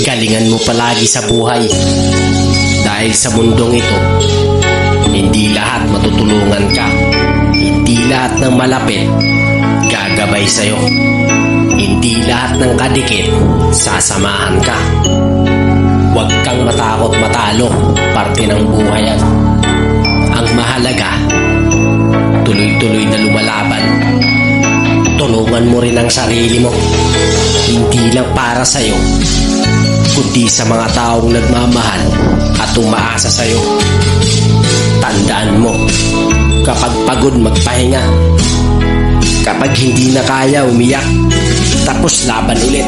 Galingan mo palagi sa buhay. Dahil sa mundong ito, hindi lahat matutulungan ka. Hindi lahat ng malapit gagabay sa'yo. Hindi lahat ng kadikit sasamahan ka. Huwag kang matakot matalo, parte ng buhay yan. Ang mahalaga, tuloy-tuloy na lumalaban. Tulungan mo rin ang sarili mo. Hindi lang para sa'yo, kundi sa mga taong nagmamahal at umaasa sa'yo. Tandaan mo, kapag pagod magpahinga. Kapag hindi na kaya umiyak, tapos laban ulit.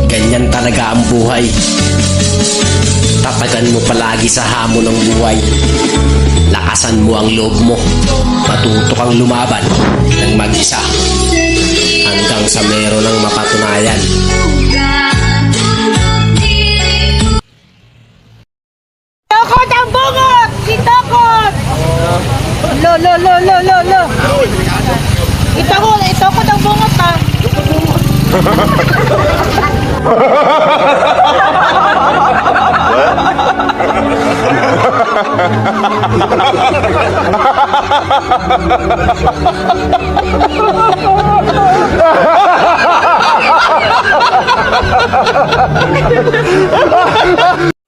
Ganyan talaga ang buhay. Tatagan mo palagi sa hamon ng buhay. Lakasan mo ang loob mo. Matuto kang lumaban ng mag-isa hanggang sa meron ng mapatunayan. Tokot ang bungot! Si Tokot! Lo! Itokot ang bungot ha!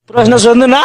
Terus na sunod na.